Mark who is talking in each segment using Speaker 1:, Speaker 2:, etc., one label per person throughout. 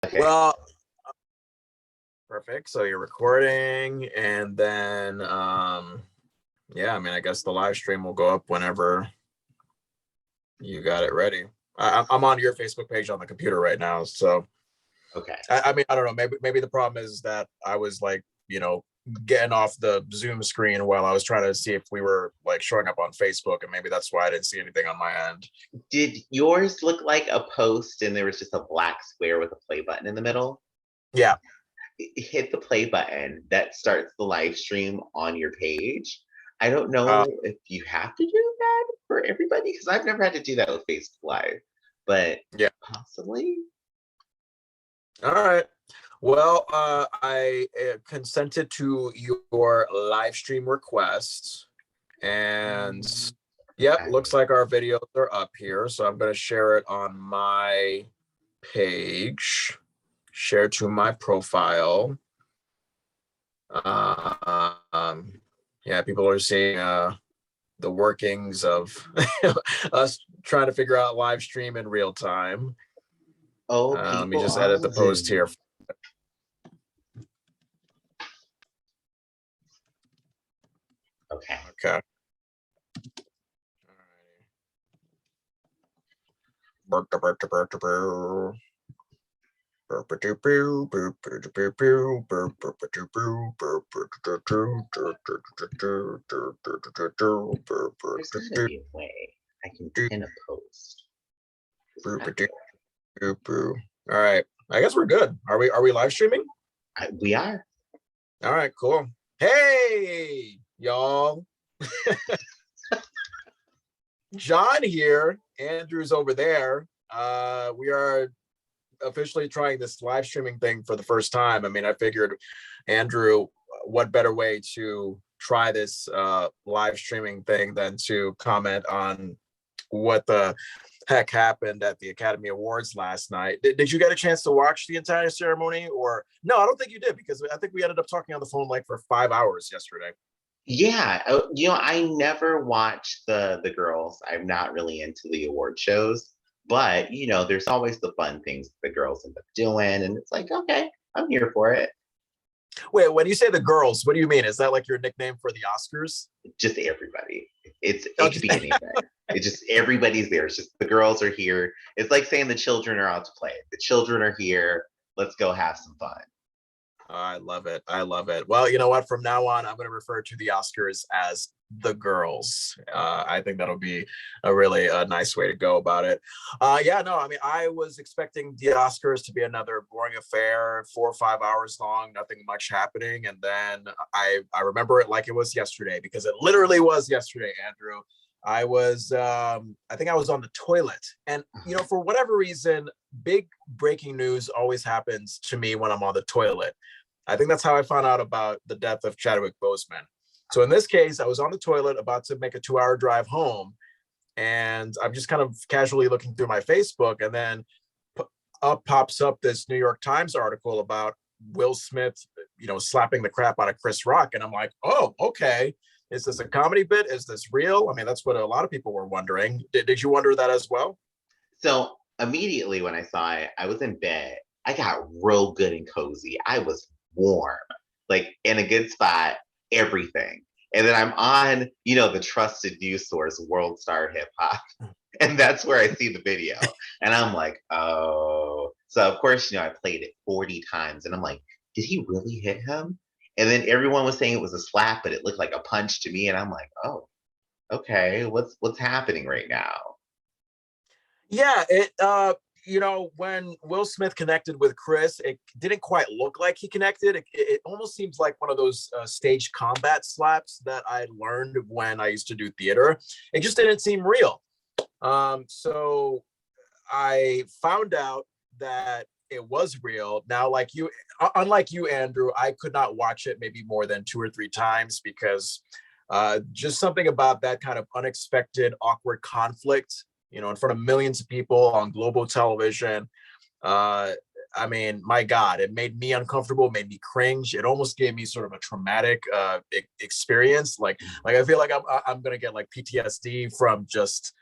Speaker 1: Okay.
Speaker 2: Well, perfect. So you're recording, and then yeah, I mean, I guess the live stream will go up whenever you got it ready. I'm on your Facebook page on the computer right now, so
Speaker 1: Okay.
Speaker 2: I mean, I don't know. Maybe the problem is that I was like, getting off the Zoom screen while I was trying to see if we were like showing up on Facebook, and maybe that's why I didn't see anything on my end.
Speaker 1: Did yours look like a post and there was just a black square with a play button in the middle?
Speaker 2: Yeah.
Speaker 1: Hit the play button that starts the live stream on your page. I don't
Speaker 2: Uh,
Speaker 1: know if you have to do that for everybody because I've never had to do that with Facebook Live, but
Speaker 2: yeah.
Speaker 1: possibly.
Speaker 2: All right. Well, I consented to your live stream request, and yep,
Speaker 1: Okay.
Speaker 2: looks like our videos are up here. So I'm going to share it on my page, share to my profile. Yeah, people are seeing the workings of us trying to figure out live stream in real time.
Speaker 1: Oh,
Speaker 2: Let me
Speaker 1: people
Speaker 2: just
Speaker 1: are
Speaker 2: edit the
Speaker 1: on
Speaker 2: post here.
Speaker 1: Zoom. Okay.
Speaker 2: Okay.
Speaker 1: There's gotta be a way I can pin a post.
Speaker 2: All right. I guess we're good. Are we live streaming?
Speaker 1: We are.
Speaker 2: All right, cool. Hey, y'all. John here. Andrew's over there. We are officially trying this live streaming thing for the first time. I mean, I figured, Andrew, what better way to try this live streaming thing than to comment on what the heck happened at the Academy Awards last night. Did you get a chance to watch the entire ceremony? Or no, I don't think you did, because I think we ended up talking on the phone like for 5 hours yesterday.
Speaker 1: Yeah, I never watch the girls. I'm not really into the award shows, but there's always the fun things the girls end up doing, and it's like, okay, I'm here for it.
Speaker 2: Wait, when you say the girls, what do you mean? Is that like your nickname for the Oscars?
Speaker 1: Just everybody.
Speaker 2: Oh,
Speaker 1: It could be anything. It's just everybody's there. It's just the girls are here. It's like saying the children are out to play. The children are here. Let's go have some fun.
Speaker 2: I love it. I love it. Well, you know what? From now on, I'm going to refer to the Oscars as the girls. I think that'll be a really nice way to go about it. Yeah, no, I mean, I was expecting the Oscars to be another boring affair, 4 or 5 hours long, nothing much happening. And then I remember it like it was yesterday, because it literally was yesterday, Andrew. I think I was on the toilet, and for whatever reason, big breaking news always happens to me when I'm on the toilet. I think that's how I found out about the death of Chadwick Boseman. So in this case, I was on the toilet about to make a 2-hour drive home, and I'm just kind of casually looking through my Facebook, and then up pops up this New York Times article about Will Smith, slapping the crap out of Chris Rock. And I'm like, oh, okay. Is this a comedy bit? Is this real? I mean, that's what a lot of people were wondering. Did you wonder that as well?
Speaker 1: So immediately when I saw it, I was in bed. I got real good and cozy. I was warm, like in a good spot, everything. And then I'm on, the trusted news source, World Star Hip Hop. And that's where I see the video. And I'm like, oh. So of course, I played it 40 times and I'm like, did he really hit him? And then everyone was saying it was a slap, but it looked like a punch to me. And I'm like, oh, okay, what's happening right now?
Speaker 2: Yeah, when Will Smith connected with Chris, it didn't quite look like he connected. It almost seems like one of those stage combat slaps that I learned when I used to do theater. It just didn't seem real. So I found out that it was real. Now, unlike you, Andrew, I could not watch it maybe more than 2 or 3 times, because just something about that kind of unexpected, awkward conflict, in front of millions of people on global television. I mean, my God, it made me uncomfortable, made me cringe. It almost gave me sort of a traumatic experience. Like I feel like I'm gonna get like PTSD from just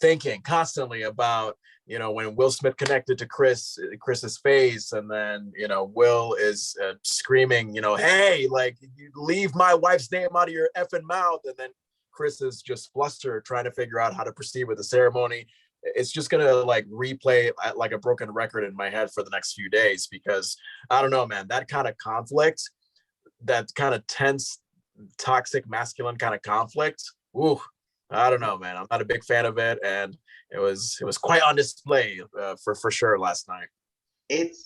Speaker 2: thinking constantly about when Will Smith connected to Chris's face, and then Will is screaming, hey, like, you leave my wife's name out of your effing mouth, and then Chris is just flustered trying to figure out how to proceed with the ceremony. It's just gonna like replay like a broken record in my head for the next few days, because I don't know, man, that kind of conflict, that kind of tense, toxic masculine kind of conflict. Ooh, I don't know, man. I'm not a big fan of it, and it was quite on display for sure last night.
Speaker 1: It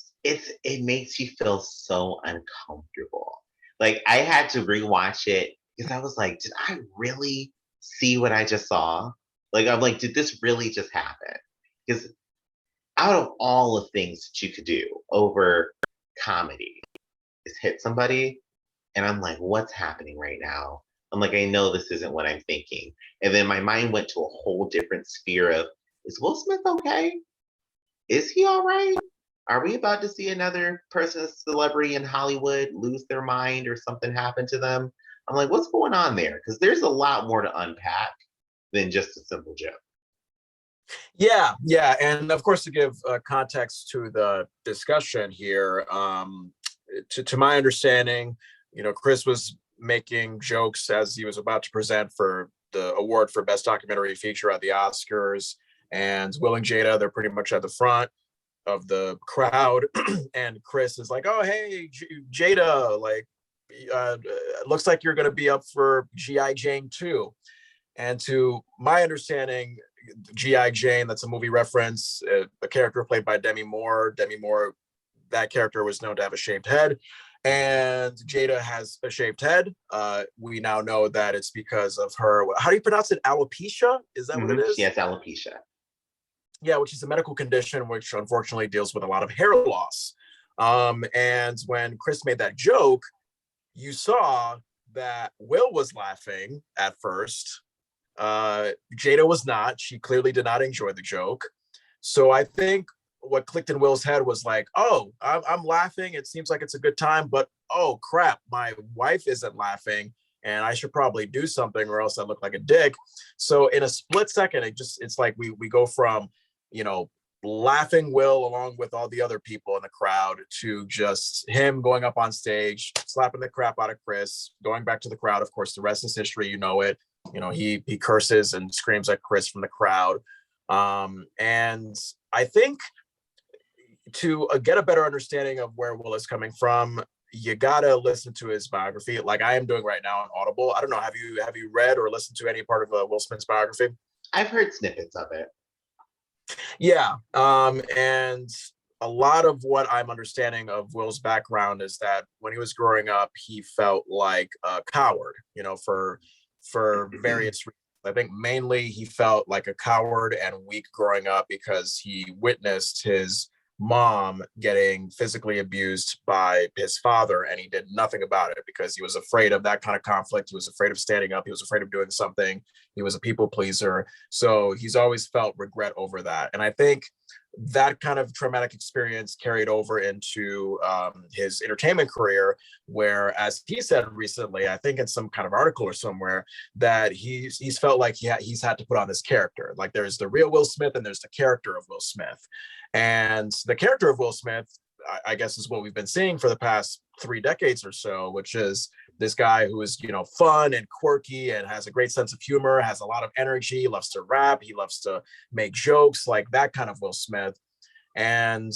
Speaker 1: makes you feel so uncomfortable. Like I had to rewatch it because I was like, did I really see what I just saw? Like I'm like, did this really just happen? Because out of all the things that you could do over comedy is hit somebody, and I'm like, what's happening right now? I'm like, I know this isn't what I'm thinking. And then my mind went to a whole different sphere of, is Will Smith okay? Is he all right? Are we about to see another person, a celebrity in Hollywood, lose their mind or something happen to them? I'm like, what's going on there? Because there's a lot more to unpack than just a simple joke.
Speaker 2: Yeah, and of course, to give context to the discussion here, to my understanding, Chris was making jokes as he was about to present for the award for best documentary feature at the Oscars, and Will and Jada, they're pretty much at the front of the crowd, and Chris is like, "Oh, hey, Jada, like, looks like you're going to be up for GI Jane too." And to my understanding, GI Jane, that's a movie reference, a character played by Demi Moore. Demi Moore, that character was known to have a shaved head, and Jada has a shaved head. We now know that it's because of her. How do you pronounce it? Alopecia? Is that what it
Speaker 1: She
Speaker 2: is?
Speaker 1: has alopecia.
Speaker 2: Yeah, which is a medical condition which unfortunately deals with a lot of hair loss. And when Chris made that joke, you saw that Will was laughing at first. Jada was not. She clearly did not enjoy the joke. So I think what clicked in Will's head was like, oh, I'm laughing. It seems like it's a good time, but oh crap, my wife isn't laughing, and I should probably do something or else I look like a dick. So in a split second, it's like we go from, laughing Will along with all the other people in the crowd to just him going up on stage, slapping the crap out of Chris, going back to the crowd. Of course, the rest is history. You know it. He curses and screams at Chris from the crowd. And I think to get a better understanding of where Will is coming from, you gotta listen to his biography, like I am doing right now on Audible. I don't know. Have you read or listened to any part of Will Smith's biography?
Speaker 1: I've heard snippets of it.
Speaker 2: Yeah. And a lot of what I'm understanding of Will's background is that when he was growing up, he felt like a coward, for various reasons. I think mainly he felt like a coward and weak growing up because he witnessed his mom getting physically abused by his father, and he did nothing about it because he was afraid of that kind of conflict. He was afraid of standing up. He was afraid of doing something. He was a people pleaser. So he's always felt regret over that. And I think that kind of traumatic experience carried over into his entertainment career, where, as he said recently, I think in some kind of article or somewhere, that he's felt like he's had to put on this character. Like there's the real Will Smith and there's the character of Will Smith. And the character of Will Smith, I guess, is what we've been seeing for the past 3 decades or so, which is this guy who is, fun and quirky and has a great sense of humor, has a lot of energy, loves to rap, he loves to make jokes, like that kind of Will Smith. And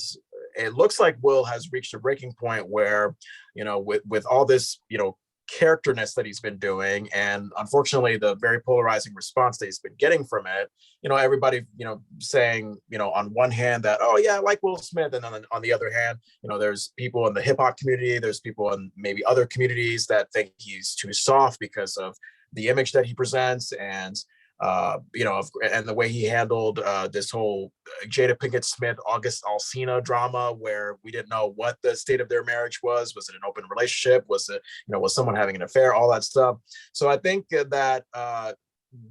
Speaker 2: it looks like Will has reached a breaking point where, with all this, characterness that he's been doing, and unfortunately the very polarizing response that he's been getting from it, everybody, saying, on one hand that, oh yeah, I like Will Smith, and then on the other hand, there's people in the hip hop community, there's people in maybe other communities that think he's too soft because of the image that he presents, and and the way he handled this whole Jada Pinkett Smith, August Alsina drama, where we didn't know what the state of their marriage was. Was it an open relationship? Was it, was someone having an affair? All that stuff. So I think that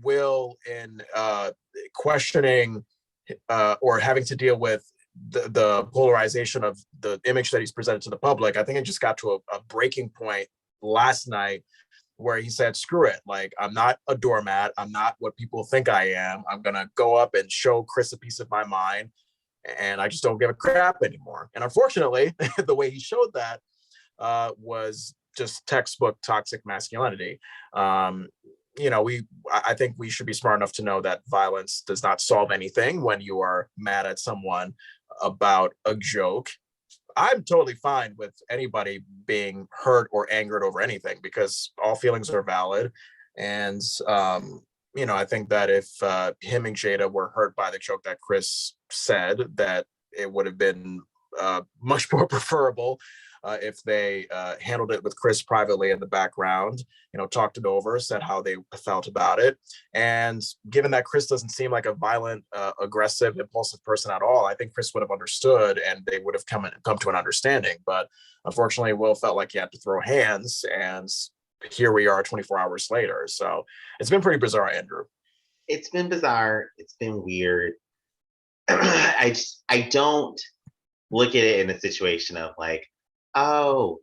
Speaker 2: Will, in questioning or having to deal with the polarization of the image that he's presented to the public, I think it just got to a breaking point last night where he said, screw it. Like, I'm not a doormat. I'm not what people think I am. I'm going to go up and show Chris a piece of my mind. and I just don't give a crap anymore. And unfortunately, the way he showed that was just textbook toxic masculinity. Um, I think we should be smart enough to know that violence does not solve anything. When you are mad at someone about a joke, I'm totally fine with anybody being hurt or angered over anything, because all feelings are valid. And I think that if him and Jada were hurt by the joke that Chris said, that it would have been much more preferable if they handled it with Chris privately in the background, talked it over, said how they felt about it. And given that Chris doesn't seem like a violent, aggressive, impulsive person at all, I think Chris would have understood and they would have come to an understanding. But unfortunately, Will felt like he had to throw hands, and here we are 24 hours later. So it's been pretty bizarre, Andrew.
Speaker 1: It's been bizarre. It's been weird. I don't look at it in a situation of like, oh,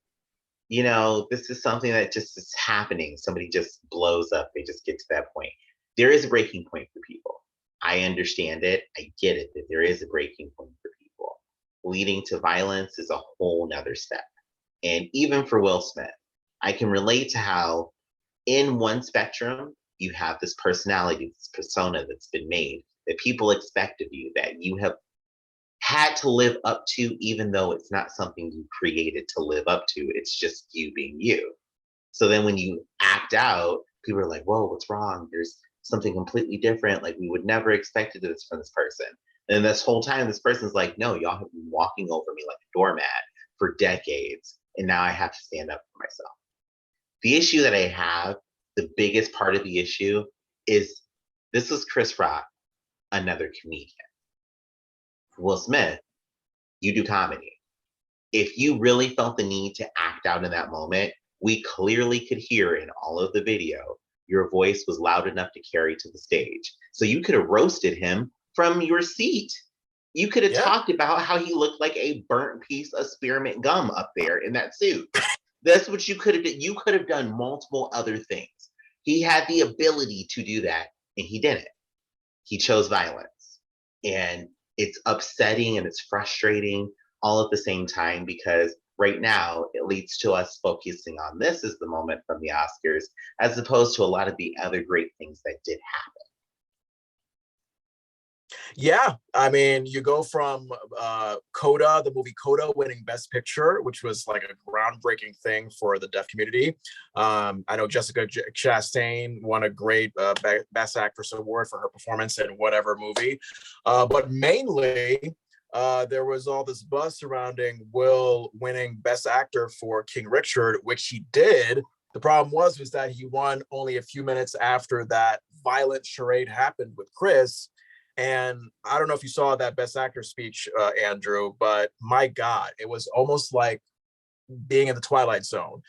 Speaker 1: this is something that just is happening. Somebody just blows up. They just get to that point. There is a breaking point for people. I understand it. I get it that there is a breaking point for people. Leading to violence is a whole nother step. And even for Will Smith, I can relate to how in one spectrum, you have this personality, this persona that's been made that people expect of you, that you have had to live up to, even though it's not something you created to live up to. It's just you being you. So then when you act out, people are like, whoa, what's wrong? There's something completely different. Like, we would never expected this from this person. And this whole time, this person's like, no, y'all have been walking over me like a doormat for decades. And now I have to stand up for myself. The issue that I have, the biggest part of the issue, is this was Chris Rock, another comedian. Will Smith, you do comedy. If you really felt the need to act out in that moment, we clearly could hear in all of the video, your voice was loud enough to carry to the stage. So you could have roasted him from your seat. You could have talked about how he looked like a burnt piece of spearmint gum up there in that suit. That's what you could have done. You could have done multiple other things. He had the ability to do that, and he didn't. He chose violence. And it's upsetting and it's frustrating all at the same time, because right now it leads to us focusing on this as the moment from the Oscars, as opposed to a lot of the other great things that did happen.
Speaker 2: Yeah, I mean, you go from Coda, the movie Coda, winning Best Picture, which was like a groundbreaking thing for the deaf community. I know Jessica Chastain won a great Best Actress award for her performance in whatever movie. But mainly, there was all this buzz surrounding Will winning Best Actor for King Richard, which he did. The problem was that he won only a few minutes after that violent charade happened with Chris. And I don't know if you saw that Best Actor speech, Andrew, but my God, it was almost like being in the Twilight Zone.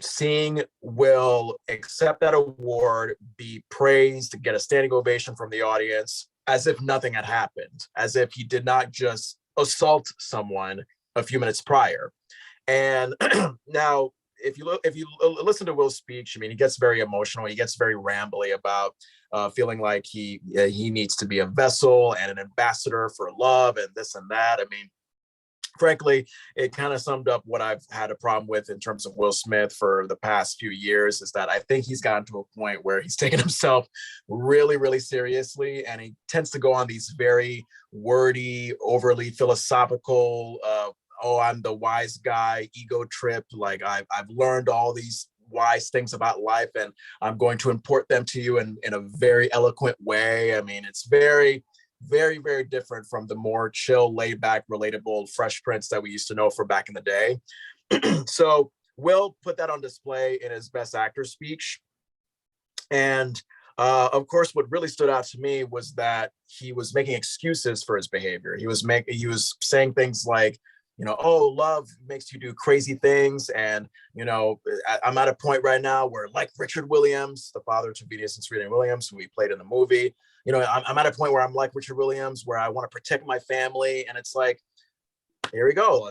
Speaker 2: Seeing Will accept that award, be praised, get a standing ovation from the audience, as if nothing had happened, as if he did not just assault someone a few minutes prior. And now, if you listen to Will's speech, I mean, he gets very emotional. He gets very rambly about feeling like he needs to be a vessel and an ambassador for love and this and that. I mean, frankly, it kind of summed up what I've had a problem with in terms of Will Smith for the past few years, is that I think he's gotten to a point where he's taken himself really, really seriously. And he tends to go on these very wordy, overly philosophical, oh, I'm the wise guy, ego trip. Like I've learned all these wise things about life and I'm going to import them to you in a very eloquent way. I mean, it's very, very, very different from the more chill, laid back, relatable Fresh Prince that we used to know for back in the day. So Will put that on display in his Best Actor speech. And of course, what really stood out to me was that he was making excuses for his behavior. He was saying things like, oh, love makes you do crazy things. And, I'm at a point right now where, like Richard Williams, the father to Venus and Serena Williams, who we played in the movie, I'm at a point where I'm like Richard Williams, where I want to protect my family. And it's like, here we go.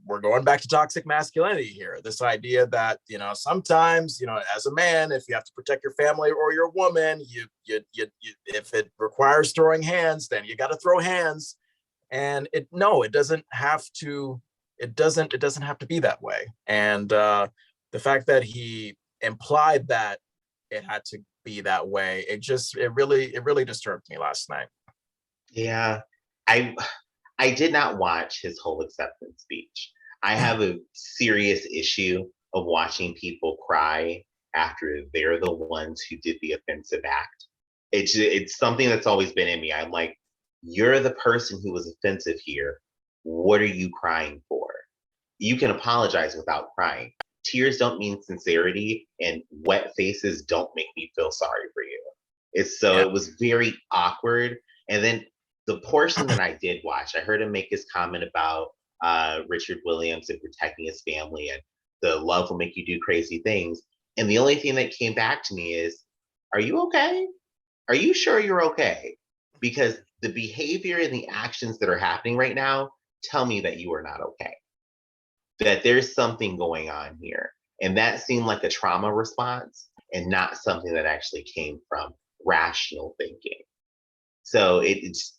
Speaker 2: We're going back to toxic masculinity here. This idea that, sometimes, as a man, if you have to protect your family or your woman, you if it requires throwing hands, then you got to throw hands. And it doesn't have to. It doesn't have to be that way. And the fact that he implied that it had to be that way, it really disturbed me last night.
Speaker 1: Yeah. I I did not watch his whole acceptance speech. I have a serious issue of watching people cry after they're the ones who did the offensive act. It's something that's always been in me. I'm like, you're the person who was offensive here. What are you crying for? You can apologize without crying. Tears don't mean sincerity, and wet faces don't make me feel sorry for you.
Speaker 2: Yeah.
Speaker 1: It was very awkward. And then the portion that I did watch, I heard him make his comment about Richard Williams and protecting his family, and the love will make you do crazy things. And the only thing that came back to me is, are you okay? Are you sure you're okay? Because the behavior and the actions that are happening right now tell me that you are not okay, that there's something going on here. And that seemed like a trauma response and not something that actually came from rational thinking. So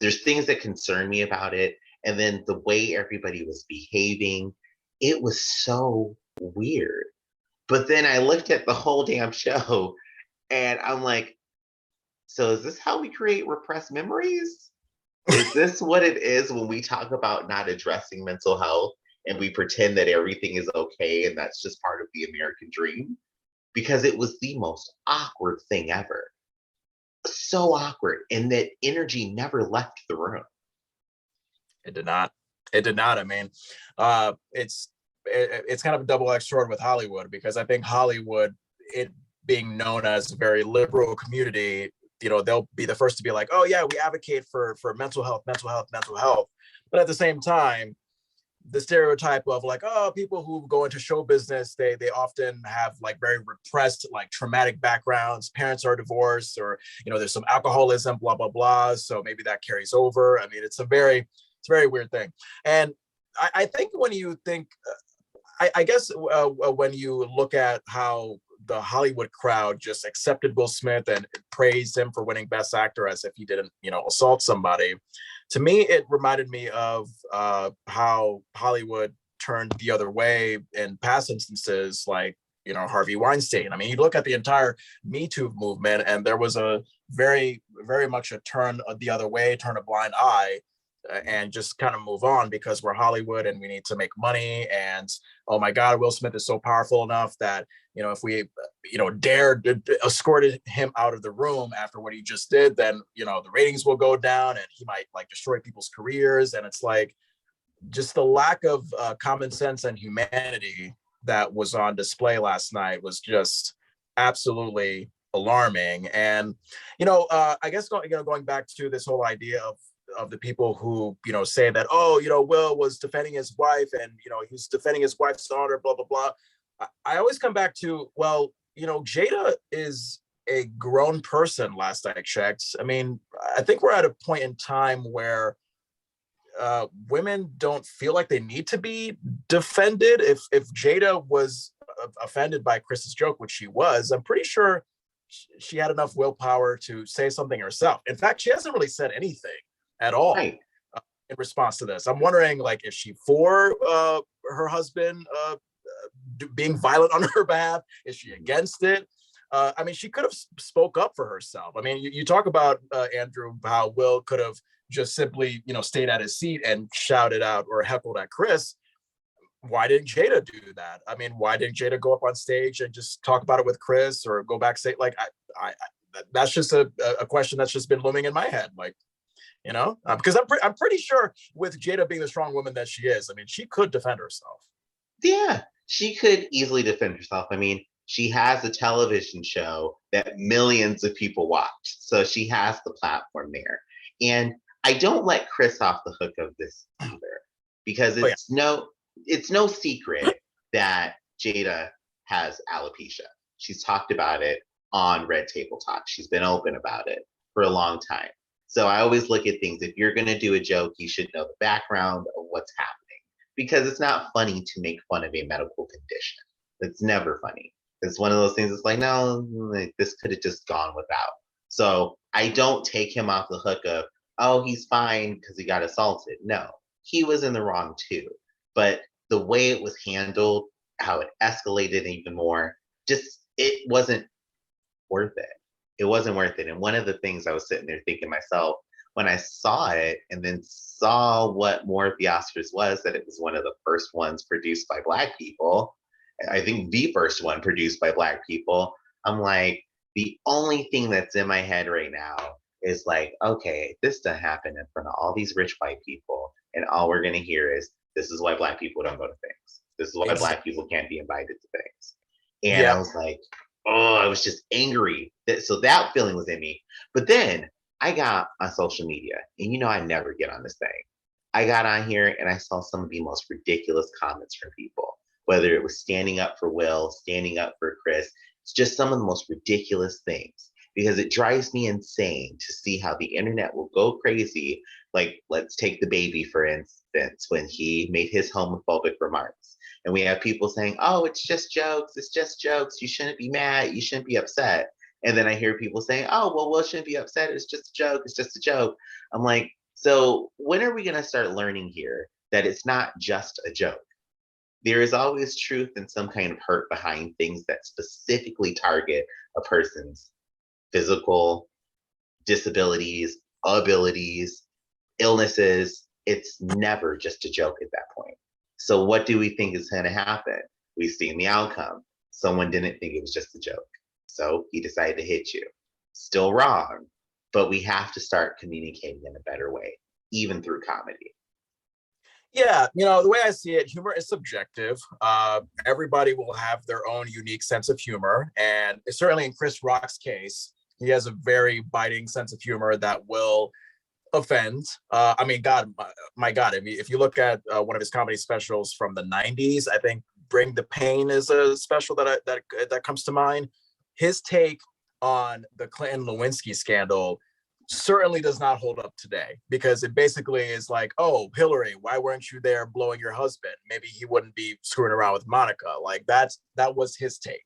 Speaker 1: there's things that concern me about it. And then the way everybody was behaving, it was so weird. But then I looked at the whole damn show and I'm like, so is this how we create repressed memories? Is this what it is when we talk about not addressing mental health and we pretend that everything is okay and that's just part of the American dream? Because it was the most awkward thing ever. So awkward. And that energy never left the room.
Speaker 2: It did not. It did not. I mean, it's kind of a double-edged sword with Hollywood, because I think Hollywood, it being known as a very liberal community, they'll be the first to be like, oh yeah, we advocate for mental health, mental health, mental health. But at the same time, the stereotype of like, oh, people who go into show business, they often have like very repressed, like traumatic backgrounds. Parents are divorced, or there's some alcoholism, blah blah blah. So maybe that carries over. I mean, it's a very weird thing. And I think when you think, I guess when you look at how the Hollywood crowd just accepted Will Smith and praised him for winning Best Actor as if he didn't, assault somebody. To me, it reminded me of how Hollywood turned the other way in past instances, like Harvey Weinstein. I mean, you look at the entire Me Too movement, and there was a very, very much a turn the other way, turn a blind eye, and just kind of move on because we're Hollywood and we need to make money. And oh my God, Will Smith is so powerful enough that if we dared escorted him out of the room after what he just did, then the ratings will go down and he might like destroy people's careers. And it's like just the lack of common sense and humanity that was on display last night was just absolutely alarming. And I guess going back to this whole idea of the people who say that, oh, Will was defending his wife and he's defending his wife's honor, blah blah blah. I always come back to, well, Jada is a grown person. Last I checked, I mean, I think we're at a point in time where women don't feel like they need to be defended. If Jada was offended by Chris's joke, which she was, I'm pretty sure she had enough willpower to say something herself. In fact, she hasn't really said anything at all
Speaker 1: Right.
Speaker 2: in response to this. I'm wondering, like, is she for her husband being violent on her behalf? Is she against it? I mean, she could have spoke up for herself. I mean, you talk about Andrew, how Will could have just simply, stayed at his seat and shouted out or heckled at Chris. Why didn't Jada do that? I mean, why didn't Jada go up on stage and just talk about it with Chris, or go backstage? Like, that's just a question that's just been looming in my head. Like, because I'm pretty sure with Jada being the strong woman that she is, I mean, she could defend herself.
Speaker 1: Yeah, she could easily defend herself. I mean, she has a television show that millions of people watch. So she has the platform there. And I don't let Chris off the hook of this either, because
Speaker 2: Oh yeah,
Speaker 1: it's no secret that Jada has alopecia. She's talked about it on Red Table Talk. She's been open about it for a long time. So I always look at things. If you're going to do a joke, you should know the background of what's happening, because it's not funny to make fun of a medical condition. It's never funny. It's one of those things. It's like, no, like, this could have just gone without. So I don't take him off the hook of, oh, he's fine because he got assaulted. No, he was in the wrong too. But the way it was handled, how it escalated even more, just it wasn't worth it. It wasn't worth it. And one of the things I was sitting there thinking myself when I saw it and then saw what more of the Oscars was, that it was one of the first ones produced by Black people. I think the first one produced by Black people. I'm like, the only thing that's in my head right now is like, okay, this done happened in front of all these rich white people. And all we're going to hear is, this is why Black people don't go to things. This is why
Speaker 2: Exactly.
Speaker 1: Black people can't be invited to things. And I
Speaker 2: Yep.
Speaker 1: was like, oh, I was just angry. So that feeling was in me. But then I got on social media, and I never get on this thing. I got on here and I saw some of the most ridiculous comments from people, whether it was standing up for Will, standing up for Chris. It's just some of the most ridiculous things because it drives me insane to see how the internet will go crazy. Like, let's take the baby, for instance, when he made his homophobic remarks. And we have people saying, oh, it's just jokes. It's just jokes. You shouldn't be mad. You shouldn't be upset. And then I hear people saying, oh, well, Will shouldn't be upset. It's just a joke. It's just a joke. I'm like, so when are we going to start learning here that it's not just a joke? There is always truth and some kind of hurt behind things that specifically target a person's physical disabilities, abilities, illnesses. It's never just a joke at that point. So what do we think is going to happen? We've seen the outcome. Someone didn't think it was just a joke. So he decided to hit you. Still wrong, but we have to start communicating in a better way, even through comedy.
Speaker 2: Yeah, the way I see it, humor is subjective. Everybody will have their own unique sense of humor, and certainly in Chris Rock's case, he has a very biting sense of humor that will offend. I mean, God, my God, if you look at one of his comedy specials from the '90s, I think "Bring the Pain" is a special that comes to mind. His take on the Clinton Lewinsky scandal certainly does not hold up today because it basically is like, oh, Hillary, why weren't you there blowing your husband? Maybe he wouldn't be screwing around with Monica. Like that was his take.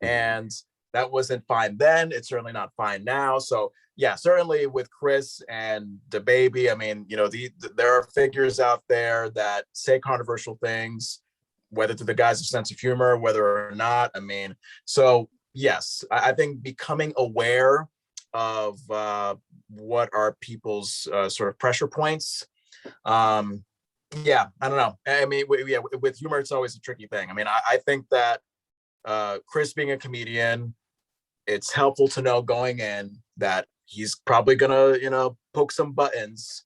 Speaker 1: Mhm.
Speaker 2: And that wasn't fine then. It's certainly not fine now. So yeah, certainly with Chris and the baby, I mean, there are figures out there that say controversial things, whether to the guise of sense of humor, whether or not. I mean, so yes, I think becoming aware of what are people's sort of pressure points. Um, yeah, I don't know. I mean, yeah, with humor, it's always a tricky thing. I mean, I think that Chris being a comedian, it's helpful to know going in that he's probably gonna, poke some buttons.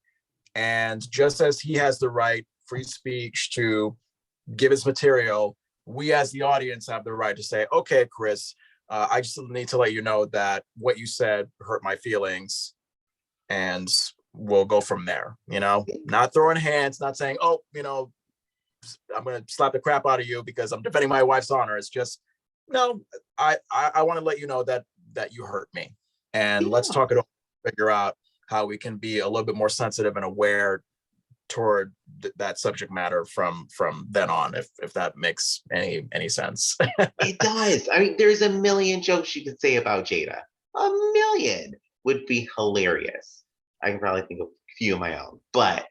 Speaker 2: And just as he has the right free speech to give his material, we as the audience have the right to say, okay, Chris, I just need to let you know that what you said hurt my feelings, and we'll go from there. Not throwing hands, not saying, oh, I'm gonna slap the crap out of you because I'm defending my wife's honor. It's just, no, I want to let you know that you hurt me, and let's
Speaker 1: Yeah.
Speaker 2: talk it over, figure out how we can be a little bit more sensitive and aware toward that subject matter from then on, if that makes any sense.
Speaker 1: It does. I mean, there's a million jokes you could say about Jada. A million would be hilarious. I can probably think of a few of my own, but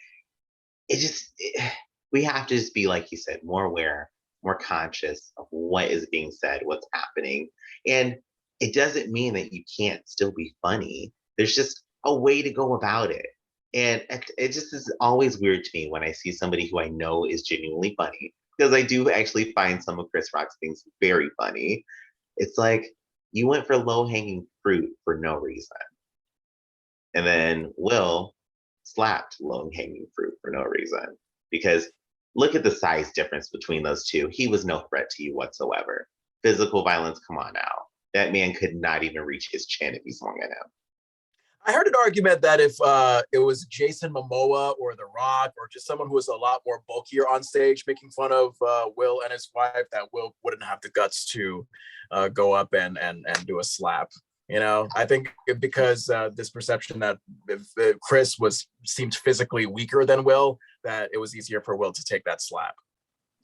Speaker 1: we have to just be, like you said, more aware, more conscious of what is being said, what's happening. And it doesn't mean that you can't still be funny. There's just a way to go about it. And it just is always weird to me when I see somebody who I know is genuinely funny, because I do actually find some of Chris Rock's things very funny. It's like you went for low hanging fruit for no reason. And then Will slapped low hanging fruit for no reason. Because look at the size difference between those two. He was no threat to you whatsoever. Physical violence, come on now. That man could not even reach his chin if he swung at him.
Speaker 2: I heard an argument that if it was Jason Momoa or The Rock or just someone who was a lot more bulkier on stage making fun of Will and his wife, that Will wouldn't have the guts to go up and do a slap. I think because this perception that if Chris seemed physically weaker than Will, that it was easier for Will to take that slap.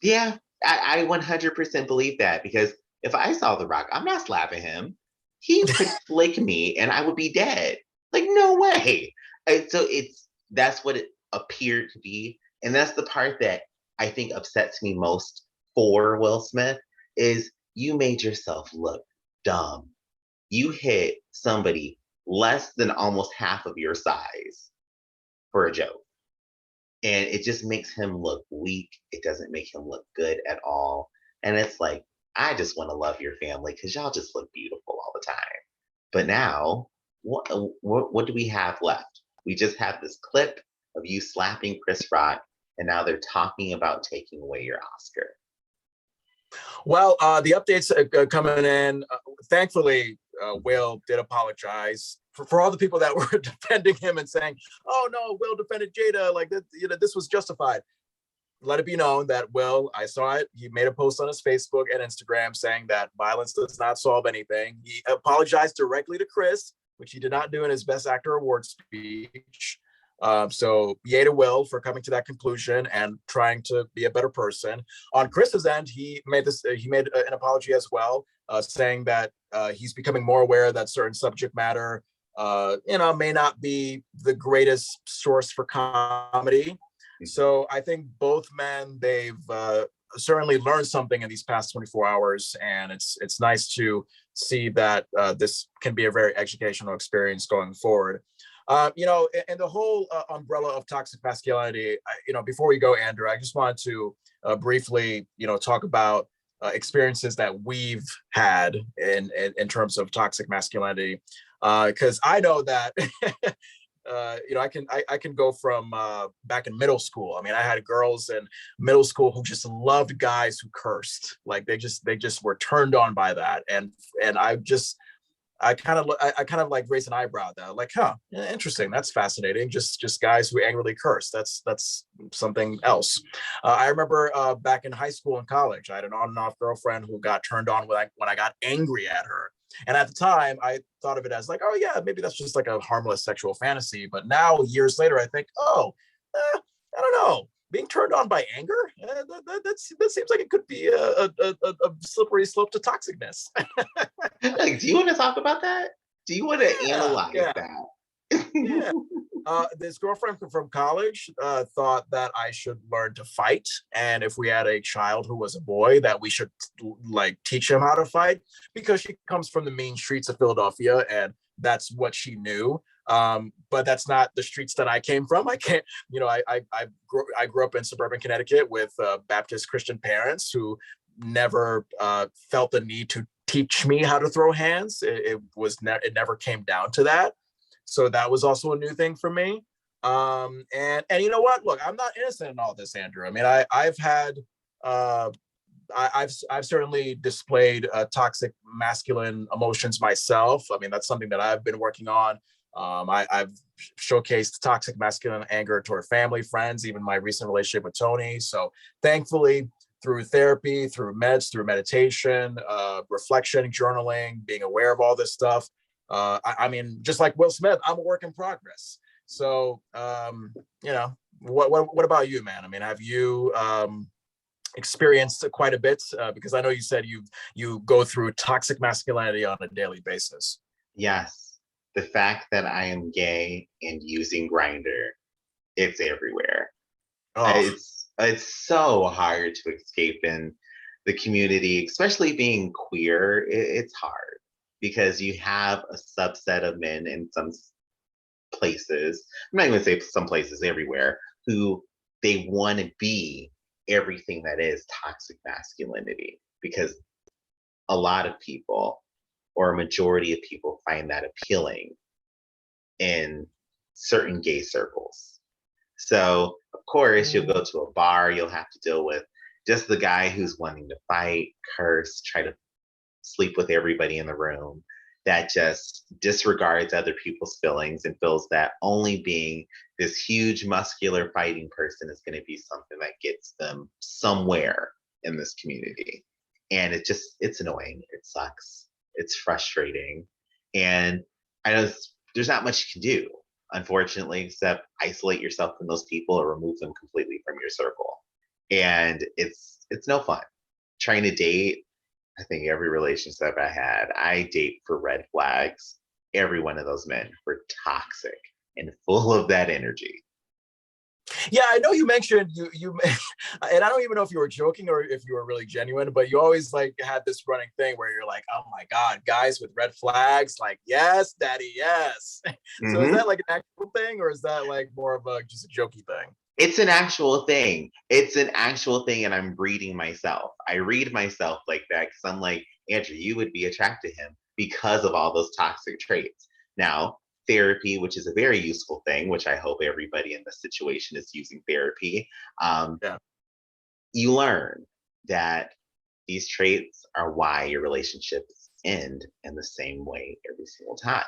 Speaker 1: Yeah, I 100% believe that, because if I saw The Rock, I'm not slapping him. He could flick me and I would be dead. Like, no way. So that's what it appeared to be, and that's the part that I think upsets me most for Will Smith is you made yourself look dumb. You hit somebody less than almost half of your size for a joke. And it just makes him look weak. It doesn't make him look good at all. And it's like, I just want to love your family because y'all just look beautiful all the time. But now, what do we have left? We just have this clip of you slapping Chris Rock, and now they're talking about taking away your Oscar.
Speaker 2: Well, the updates coming in. Thankfully, Will did apologize for all the people that were defending him and saying, "Oh no, Will defended Jada. Like that, this was justified." Let it be known that Will, I saw it. He made a post on his Facebook and Instagram saying that violence does not solve anything. He apologized directly to Chris, which he did not do in his Best Actor award speech. So yay to Will for coming to that conclusion and trying to be a better person. On Chris's end, he made an apology as well, saying that he's becoming more aware that certain subject matter, may not be the greatest source for comedy. So I think both men, they've certainly learned something in these past 24 hours, and it's nice to see that this can be a very educational experience going forward. And the whole umbrella of toxic masculinity, before we go, Andrew, I just wanted to briefly, talk about experiences that we've had in terms of toxic masculinity, because I know that I can go from back in middle school. I mean, I had girls in middle school who just loved guys who cursed. Like they just were turned on by that, and I kind of like raised an eyebrow at that, like, huh, interesting, that's fascinating. Just guys who angrily curse. That's something else. I remember back in high school and college, I had an on and off girlfriend who got turned on when I got angry at her. And at the time, I thought of it as like, oh yeah, maybe that's just like a harmless sexual fantasy. But now, years later, I think, oh, I don't know. Being turned on by anger, that seems like it could be a slippery slope to toxicness.
Speaker 1: Like, do you want to talk about that? Do you want to
Speaker 2: Yeah,
Speaker 1: analyze
Speaker 2: yeah,
Speaker 1: that?
Speaker 2: yeah. This girlfriend from college thought that I should learn to fight, and if we had a child who was a boy, that we should like teach him how to fight because she comes from the mean streets of Philadelphia, and that's what she knew. But that's not the streets that I came from. I can't, I grew up in suburban Connecticut with Baptist Christian parents who never felt the need to teach me how to throw hands. It never came down to that. So that was also a new thing for me. And you know what? Look, I'm not innocent in all this, Andrew. I mean, I've had I've certainly displayed toxic masculine emotions myself. I mean, that's something that I've been working on. I've showcased toxic masculine anger toward family, friends, even my recent relationship with Tony. So thankfully, through therapy, through meds, through meditation, reflection, journaling, being aware of all this stuff. I mean, just like Will Smith, I'm a work in progress. So, what about you, man? I mean, have you experienced quite a bit? Because I know you said you go through toxic masculinity on a daily basis.
Speaker 1: Yes. The fact that I am gay and using Grinder, it's everywhere.
Speaker 2: Oh,
Speaker 1: It's so hard to escape in the community, especially being queer. It's hard because you have a subset of men in some places. I'm not going to say some places, everywhere, who they want to be everything that is toxic masculinity because a lot of people or a majority of people find that appealing in certain gay circles. So, of course, you'll go to a bar, you'll have to deal with just the guy who's wanting to fight, curse, try to sleep with everybody in the room, that just disregards other people's feelings and feels that only being this huge, muscular fighting person is going to be something that gets them somewhere in this community. And it's annoying. It sucks. It's frustrating. And I know there's not much you can do, unfortunately, except isolate yourself from those people or remove them completely from your circle. And it's no fun. Trying to date, I think every relationship I had, I date for red flags. Every one of those men were toxic. and full of that energy.
Speaker 2: Yeah, I know you mentioned you and I don't even know if you were joking or if you were really genuine, but you always like had this running thing where you're like, oh my God, guys with red flags, like, yes, daddy, yes. So is
Speaker 1: Mm-hmm.
Speaker 2: that like an actual thing or is that like more of a just a jokey thing?
Speaker 1: It's an actual thing. It's an actual thing, and I'm reading myself. I read myself like that because I'm like, Andrew, you would be attracted to him because of all those toxic traits. Now, therapy, which is a very useful thing, which I hope everybody in this situation is using therapy, um,
Speaker 2: Yeah.
Speaker 1: you learn that these traits are why your relationships end in the same way every single time.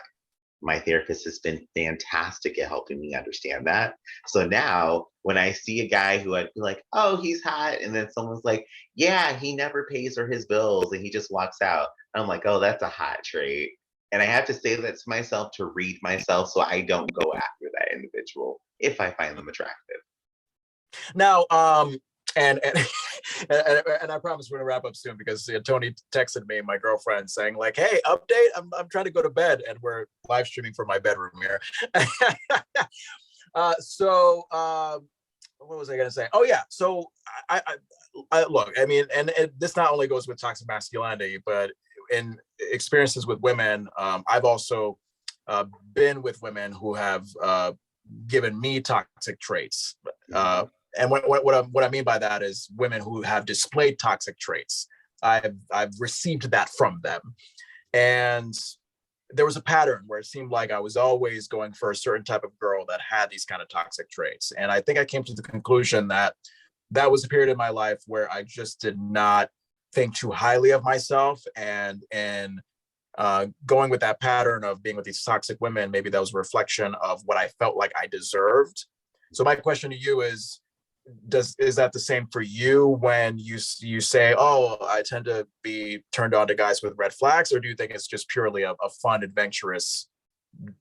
Speaker 1: My therapist has been fantastic at helping me understand that. So now when I see a guy who I'd be like, oh, he's hot, and then someone's like, yeah, he never pays for his bills and he just walks out. I'm like, oh, that's a hot trait. And I have to say that to myself to read myself so I don't go after that individual if I find them attractive.
Speaker 2: Now, and and I promise we're gonna wrap up soon because Tony texted me, my girlfriend, saying like, "Hey, update! I'm trying to go to bed," and we're live streaming from my bedroom here. What was I gonna say? Oh yeah, so I look. I mean, and this not only goes with toxic masculinity, but in experiences with women, I've also been with women who have given me toxic traits.
Speaker 1: Mhm.
Speaker 2: And what I mean by that is women who have displayed toxic traits. I've received that from them, and there was a pattern where it seemed like I was always going for a certain type of girl that had these kind of toxic traits. And I think I came to the conclusion that that was a period in my life where I just did not think too highly of myself, and going with that pattern of being with these toxic women, maybe that was a reflection of what I felt like I deserved. So my question to you is that the same for you when you say, oh, I tend to be turned on to guys with red flags, or do you think it's just purely a fun, adventurous,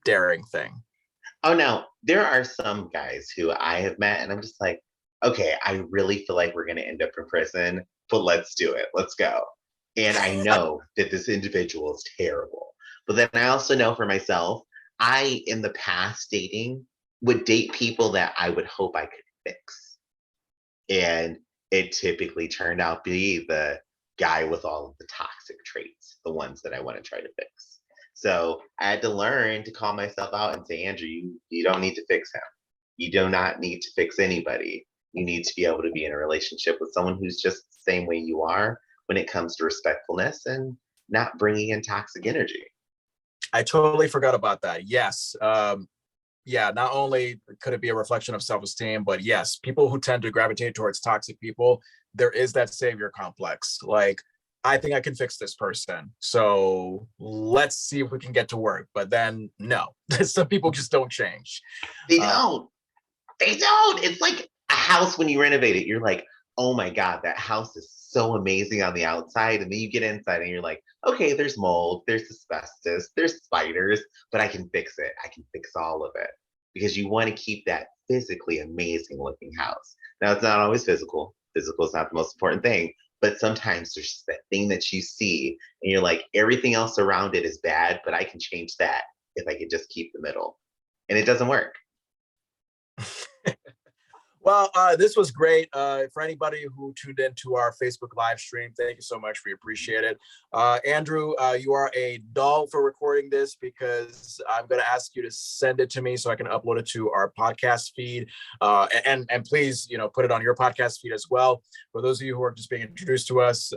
Speaker 2: daring thing?
Speaker 1: Oh, no, there are some guys who I have met, and I'm just like, okay, I really feel like we're going to end up in prison, but let's do it. Let's go. And I know that this individual is terrible. But then I also know for myself, I, in the past dating, would date people that I would hope I could fix. And it typically turned out to be the guy with all of the toxic traits, the ones that I want to try to fix. So I had to learn to call myself out and say, Andrew, you don't need to fix him. You do not need to fix anybody. You need to be able to be in a relationship with someone who's just the same way you are when it comes to respectfulness and not bringing in toxic energy.
Speaker 2: I totally forgot about that. Yes. Yeah, not only could it be a reflection of self-esteem, but yes, people who tend to gravitate towards toxic people, there is that savior complex. Like, I think I can fix this person. So let's see if we can get to work. But then no, some people just don't change.
Speaker 1: They
Speaker 2: Uh,
Speaker 1: don't. They don't. It's like a house when you renovate it. You're like, oh my God, that house is so amazing on the outside. And then you get inside and you're like, okay, there's mold, there's asbestos, there's spiders, but I can fix it. I can fix all of it because you want to keep that physically amazing looking house. Now, it's not always physical. Physical is not the most important thing, but sometimes there's just that thing that you see and you're like, everything else around it is bad, but I can change that if I could just keep the middle. And it doesn't work.
Speaker 2: Well, this was great. For anybody who tuned into our Facebook live stream, thank you so much. We appreciate it. Andrew, you are a doll for recording this because I'm going to ask you to send it to me so I can upload it to our podcast feed. And please, put it on your podcast feed as well. For those of you who are just being introduced to us,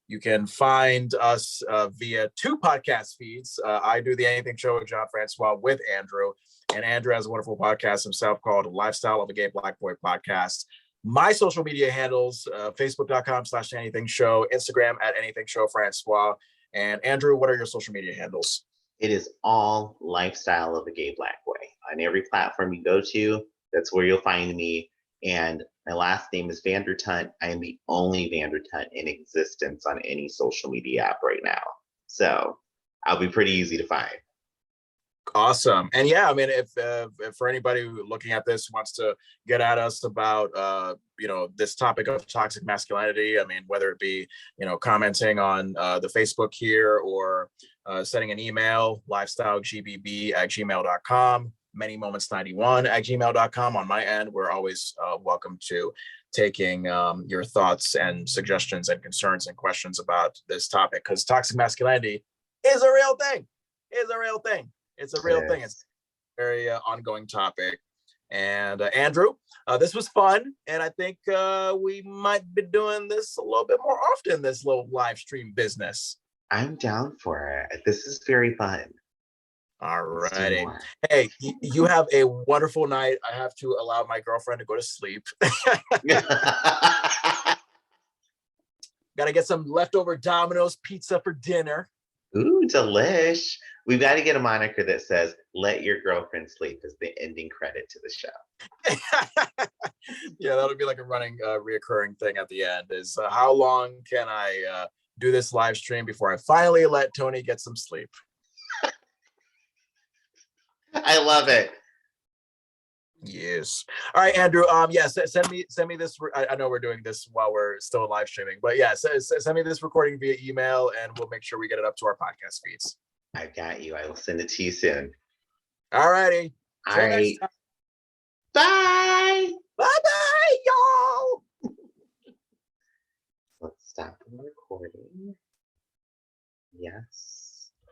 Speaker 2: you can find us via two podcast feeds. I do the Anything Show with John Francois with Andrew. And Andrew has a wonderful podcast himself called Lifestyle of a Gay Black Boy Podcast. My social media handles, facebook.com/anything show, Instagram at anything show Francois. And Andrew, what are your social media handles?
Speaker 1: It is all Lifestyle of a Gay Black Boy. On every platform you go to, that's where you'll find me. And my last name is Vandertunt. I am the only Vandertunt in existence on any social media app right now. So I'll be pretty easy to find.
Speaker 2: Awesome. And yeah, I mean, if for anybody looking at this wants to get at us about this topic of toxic masculinity, I mean, whether it be commenting on the Facebook here or sending an email, lifestylegbb@gmail.com. manymoments91@gmail.com. On my end, we're always welcome to taking your thoughts and suggestions and concerns and questions about this topic, because toxic masculinity is a real thing. It's a real thing. It's a real thing. It's a very ongoing topic. And Andrew, this was fun, and I think we might be doing this a little bit more often, this little live stream business.
Speaker 1: I'm down for it. This is very fun.
Speaker 2: All righty. Hey, you have a wonderful night. I have to allow my girlfriend to go to sleep. Got to get some leftover Domino's pizza for dinner.
Speaker 1: Ooh, delish. We've got to get a moniker that says, "Let your girlfriend sleep" as the ending credit to the show.
Speaker 2: Yeah, that'll be like a running, reoccurring thing at the end is how long can I do this live stream before I finally let Tony get some sleep?
Speaker 1: I love it.
Speaker 2: Yes. All right, Andrew. Yes, send me this. I know we're doing this while we're still live streaming, but yeah, send me this recording via email, and we'll make sure we get it up to our podcast feeds.
Speaker 1: I got you. I will send it to you soon.
Speaker 2: All righty.
Speaker 1: All right. Bye.
Speaker 2: Bye, y'all.
Speaker 1: Let's stop the recording. Yes.